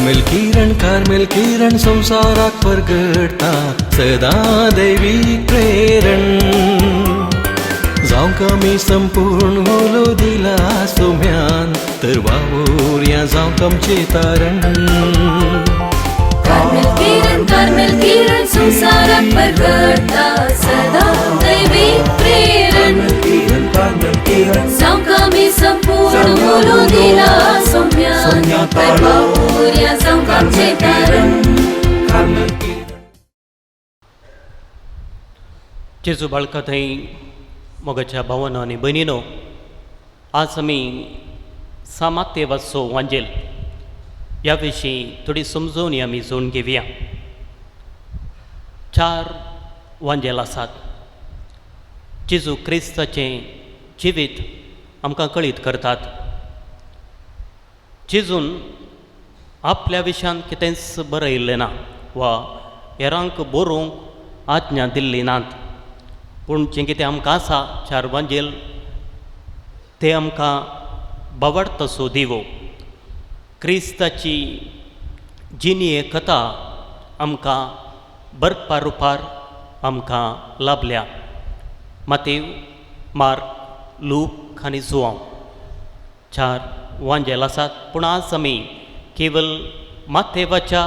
Carmel किरण संसाराक परगडता सदा दैवीक प्रेरण जावंक आमी संपूर्ण होलो दिला सोम्यान तर वावुरया जावंक आमचें तारण कार्मेल किरण संसाराक परगडता सदा दैवीक प्रेरण जावंक आमी संपूर्ण होलो दिला सोम्यान तर वावुरया जावंक आमचें तारण जेजू बाळका थंय मोगाच्या भावानो आनी भयणीनो, आज आमी सामात्य वाचो वांजेल ह्या विशीं थोडी समजोवणी आमी जाणून घेवया. 4 वांजेल आसात. जेजू क्रिस्ताचें जिवीत आमकां कळीत करतात. जेजून आपल्या विशयान कितेंच बरयल्लें ना वा हेरांक बरोवंक आज्ञा दिल्ली नात. पूण जें कितें आमकां आसा 4 वांजेल तें आमकां बावड तसो दिवो. क्रिस्ताची जिणेय कथा आमकां बरपा रुपार आमकां लाभल्या. मातेव, मार्क, लूक आनी जुआंव 4 वांजेल आसात. पूण आज आमी केवल मातेवाच्या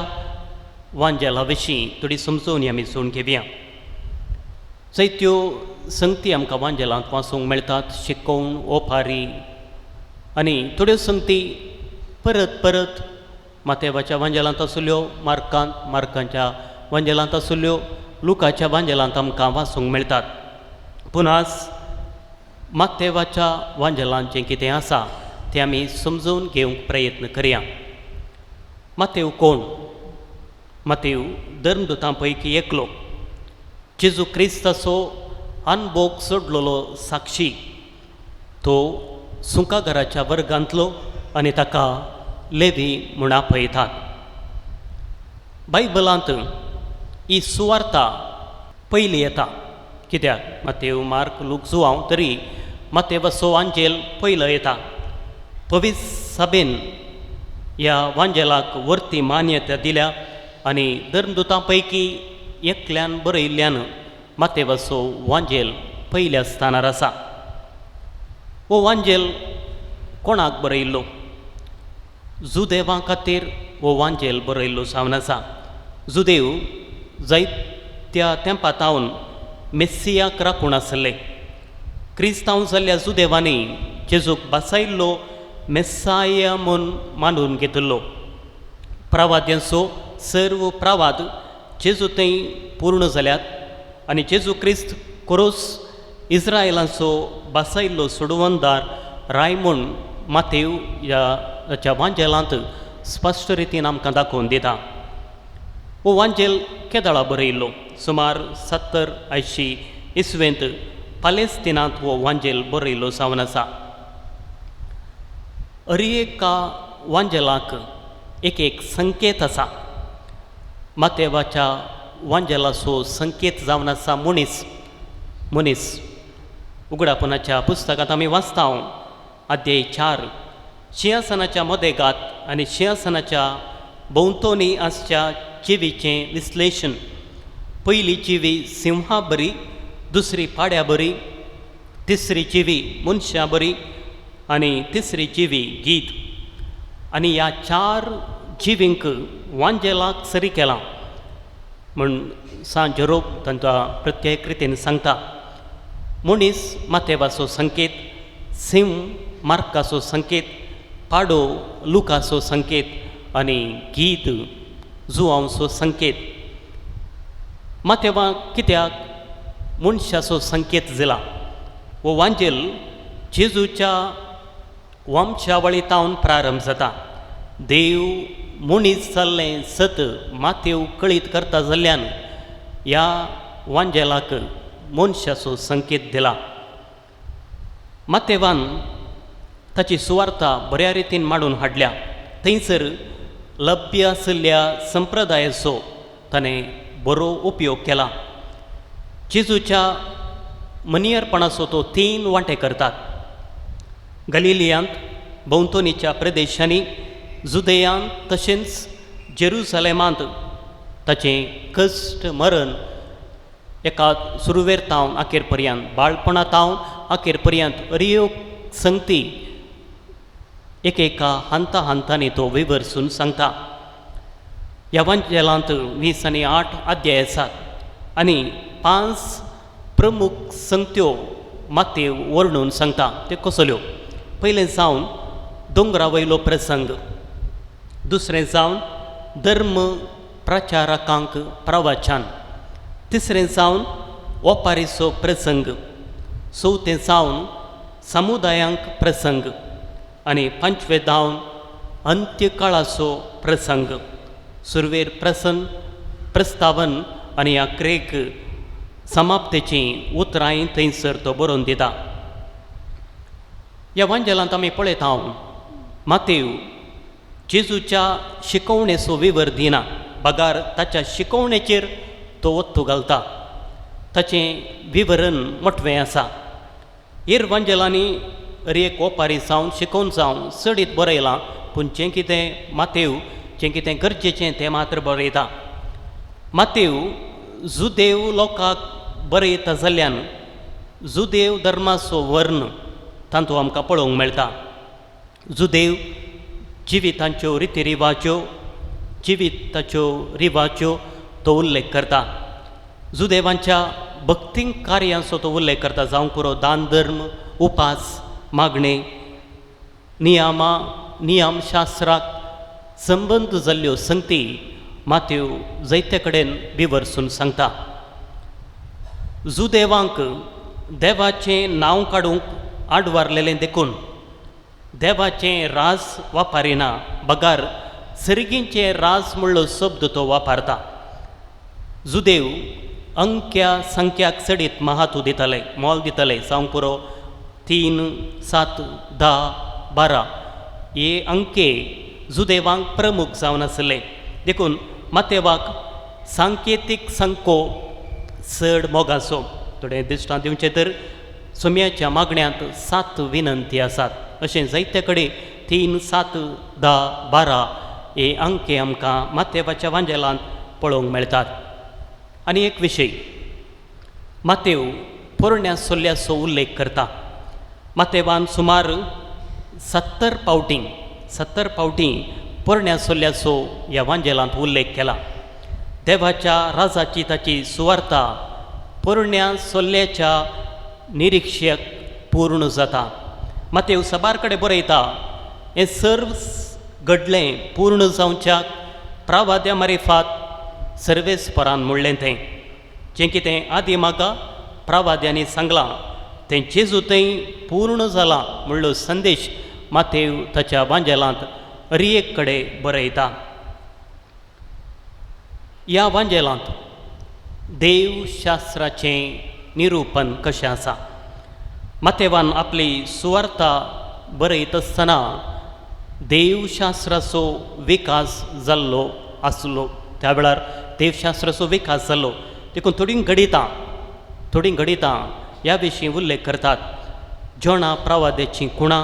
वांजेला विशीं थोडी समजोवणी आमी जाणून घेवया. जायत्यो संगती आमकां वांजेलांत वाचूंक मेळटात, शिकोवन ओपारी, आनी थोड्यो संगती परत परत मातेवाच्या वांजेलांत आसल्यो, मार्कांच्या वांजेलांत आसल्यो, लुकाच्या वांजेलांत आमकां वाचूंक मेळटात. पूण आज मातेवाच्या वांजेलांत जें कितें आसा तें आमी समजून घेवंक प्रयत्न करया. मातेव कोण? मातेव धर्मदुतां पैकी एकलो. जेजू क्रिस्ताचो अनभोग सोडलेलो साक्षी. तो सुंका घराच्या वर्गांतलो आनी ताका लेवी म्हूण आपयतात. बायबलांत ही सुवार्ता पयली येता. कित्याक मातेव, मार्क, लूक, जुआंव तरी मातेवाचो वांजेल पयलो येता. पवित्र सभेन ह्या वांजेलाक वर्ती मान्यता दिल्या आनी धर्मदुतां पैकी एकल्यान बरयल्ल्यान मातेवाचो वांजेल पयल्या स्थानार आसा. हो वांजेल कोणाक बरयल्लो? जुदेवां खातीर हो वांजेल बरयल्लो जावन आसा. जुदेव जायत्या तेंपातावन मेस्सियाक राखून आसले. क्रिस्तांव जाल्ल्या जुदेवांनी जेजूक बसयल्लो मेस्साया म्हूण मानून घेतिल्लो. प्रवाद्यांचो सर्व प्रवाद जेजू थंय पूर्ण जाल्यात आनी जेजू क्रिस्त कोरोस इस्रायलांचो बसयल्लो सोडवंदार राय म्हूण मातेव ह्या वांजेलांत स्पश्ट रितीन आमकां दाखोवन दिता. हो वांजेल केदळा बरयल्लो? सुमार 70-80 इसवेंत पालेस्तिनांत हो वांजेल बरयल्लो जावन आसा. एका वांजेलाक एक संकेत आसा. मातेवाच्या वांजेलाचो संकेत जावन आसा मनीस. उगडापणाच्या पुस्तकांत आमी वाचता अध्याय 4. सिंहासनाच्या मदेगात आनी सिंहासनाच्या भोंवतणी आसच्या जिवीचें विश्लेशण. पयली जिवी सिंहा बरी, दुसरी पाड्या बरी, तिसरी जिवी मनशां बरी आनी तिसरी जिवी गीत. आनी ह्या 4 जिवींक वांजेलाक सरी केलां म्हूण सांत जेरोब तांच्या प्रत्येक रितीन सांगता. मनीस मातेवाचो संकेत, सिंह मार्काचो संकेत, पाडो लुकाचो संकेत आनी गीत जुआंवचो संकेत. मातेवा कित्याक मनशाचो संकेत जाला? हो वांजेल जेजूच्या वंशावळींतावन प्रारंभ जाता. देव मनीस जाल्लें सत मातेव कळीत करता जाल्ल्यान ह्या वांजेलाक मनशाचो संकेत दिला. मातेवान ताची सुवार्ता बऱ्या रितीन मांडून हाडल्या. थंयसर लभ्य आशिल्ल्या संप्रदायाचो ताणें बरो उपयोग केला. जेजूच्या मनियरपणाचो तो 3 वांटे करतात. गलिलियांत भोंवतणीच्या प्रदेशांनी, जुदेयांत तशेंच जेरुसलेमांत ताचें कश्ट मरण एका सुरवेर तावन अखेर पर्यंत बाळपणा तावन अखेर पर्यंत अरियो संगती एकेका हंता हंतांनी तो विवरसून सांगता. ह्या वांजेलांत 20 आनी 8 अध्याय आसात आनी 5 प्रमुख संगत्यो माते वर्णून सांगता. त्यो कसल्यो? पयलें जावन दोंगरा वयलो प्रसंग, दुसरें जावन धर्म प्रचारकांक प्रवचन, तिसरें जावन ओपारीचो प्रसंग, चवथें जावन समुदायांक प्रसंग आनी पंचवें जावन अंत्यकाळाचो प्रसंग. सुरवेर प्रस्तावन आनी अखेरेक समाप्तेची उतरांय थंयसर तो बरोवन दिता. ह्या वांजेलांत आमी पळयता मातेव जेजूच्या शिकवणेचो विवर दिना, बगार ताच्या शिकवणेचेर तो वत्तू घालता. ताचें विवरण मोठवें आसा. हेर वांजेलांनी एक ओपारी जावन शिकोवन जावन चडीत बरयलां, पूण जें कितें मातेव जें कितें गरजेचें तें मात्र बरयता. मातेव जुदेव लोकांक बरयता जाल्ल्यान जुदेव धर्माचो वर्ण तातूंत आमकां पळोवंक मेळटा. जुदेव जिवितांच्यो रितीरिवाज्यो जिविताच्यो रिवाज्यो तो उल्लेख करता. जुदेवांच्या भक्तींक कार्यांचो तो उल्लेख करता, जावं पुरो दान धर्म, उपास, मागणे, नियम शास्त्राक संबंद जाल्ल्यो संगती मातेव जायते कडेन विवरसून सांगता. जुदेवांक देवाचें नांव काडूंक आडवारलेलें देखून देवाचें राज वापरिना, बगार सर्गींचें राज म्हणलो शब्द तो वापरता. जुदेव अंक्या संख्याक चडीत महत्व दिताले, मोल दिताले, जावं पुरो 3, 7, 10, 12 हे अंके जुदेवांक प्रमुख जावन आसले. देखून मातेवाक सांकेतीक संको चड मोगाचो. थोडें दिश्टांत दिवचें तर सुम्याच्या मागण्यांत 7 विनंती आसात. अशें जायते कडेन 3, 7, 10, 12 हे अंके आमकां मातेवाच्या वांजेलांत पळोवंक मेळटात. आनी एक विशय, मातेव पोरण्या सोल्ल्याचो उल्लेख करता. मातेवान सुमार 70 पावटी पोरण्या सोल्ल्याचो ह्या वांजेलांत उल्लेख केला. देवाच्या राजाची ताची सुवार्ता पोरण्या सोल्ल्याच्या निरीक्षक पूर्ण जाता. मातेव सबार कडेन बरयता, हें सर्व घडलें पूर्ण जावच्याक प्रवाद्या मारिफात सर्वेस्परान म्हणलें तें. जें कितें आदी म्हाका प्रवाद्यांनी सांगलां तें जेजू थंय पूर्ण जालां म्हणलो संदेश मातेव ताच्या वांजेलांत एक कडेन बरयता. ह्या वांजेलांत देवशास्त्राचें निरुपण कशें आसा. मातेवान आपली सुवार्ता बरयत आसतना देवशास्त्राचो विकास जाल्लो आसलो. त्या वेळार देवशास्त्राचो विकास जाल्लो. देखून थोडीं गणितां ह्या विशीं उल्लेख करतात. जोना प्रवाद्याचीं कुणां,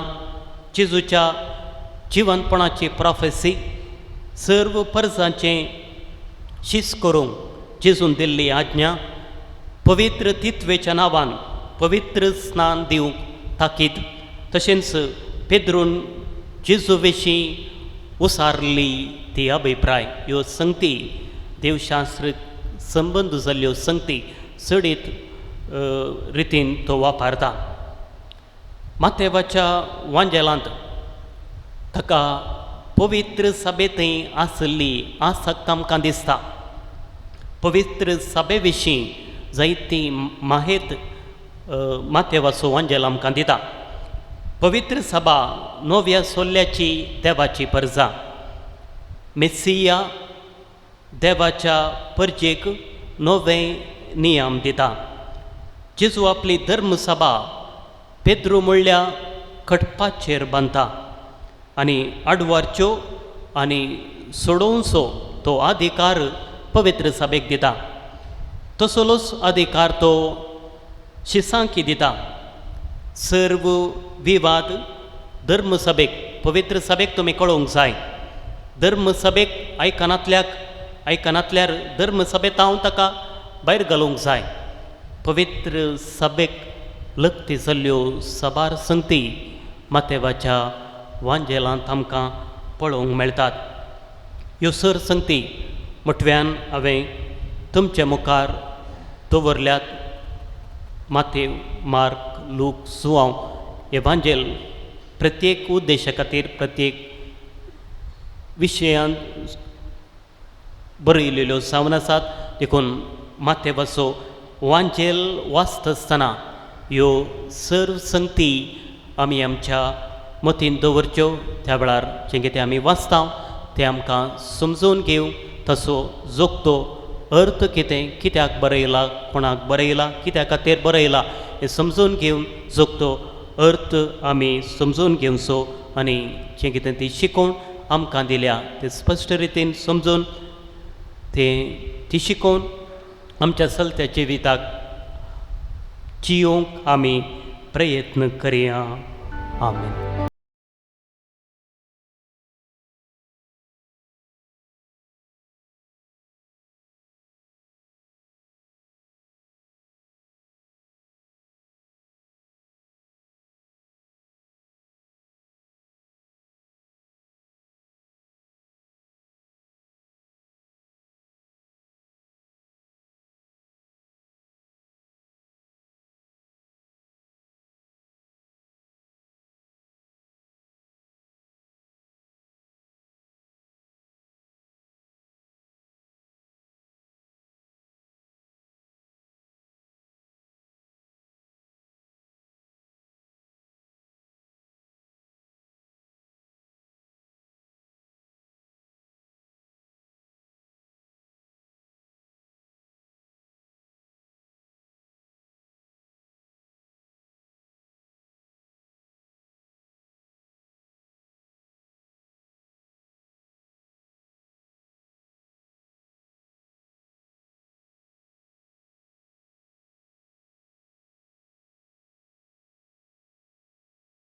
जेजूच्या जिवंतपणाची प्रोफेसी, सर्व परजांचें शीस करूंक जेजून दिल्ली आज्ञा, पवित्र तित्वेच्या नांवान पवित्र स्नान दिवंक ताकीद, तशेंच पेद्रून जेजू विशीं उसारली ती अभिप्राय, ह्यो संगती देवशास्त्र संबंद जाल्ल्यो संगती चडीत रितीन तो वापरता. मातेवाच्या वांजेलांत ताका पवित्र सभेंतय आसली आसक्त आमकां दिसता. पवित्र सभे विशीं जायती माहेत मातेवाचो वांजेल आमकां दिता. पवित्र सभा नव्या सोल्ल्याची देवाची परजा. मेस्सिया देवाच्या परजेक नवे नियम दिता. जेजू आपली धर्मसभा पेद्रू म्हणल्या खटपाचेर बांदता आनी आडवारच्यो आनी सोडोवचो तो अधिकार पवित्र सभेक दिता. तसलोच अधिकार तो शिसांकी दिता. सर्व विवाद धर्मसभेक पवित्र सभेक तुमी कळोवंक जाय. धर्मसभेक आयकनातल्यार धर्मसभेत हांव ताका भायर घालूंक जाय. पवित्र सभेक लखती जाल्ल्यो सबार संगती मातेवाच्या वांजेलांत आमकां पळोवंक मेळटात. ह्यो सर संगती म्हटव्यान हांवें तुमचे मुखार दवरल्यात. मातेव, मार्क, लूक, सुवांव एवांजेल प्रत्येक उद्देशा खातीर प्रत्येक विशयांत बरयलेल्यो जावन आसात. देखून मातेवाचो वांजेल वाचता आसतना ह्यो सर्व संगती आमी आमच्या मतीन दवरच्यो. त्या वेळार जें कितें आमी वाचता तें आमकां समजून घेवं, ताचो जोगतो अर्थ कितें, कित्याक बरयला, कोणाक बरयला, कित्या खातीर बरयला हें समजून घेवन जोगतो अर्थ आमी समजून घेवचो आनी जें कितें ती शिकोवन आमकां दिल्या तें स्पश्ट रितीन समजून ती शिकोवन आमच्या चलत्या जिविताक जियोवंक आमी प्रयत्न करया. आमीन.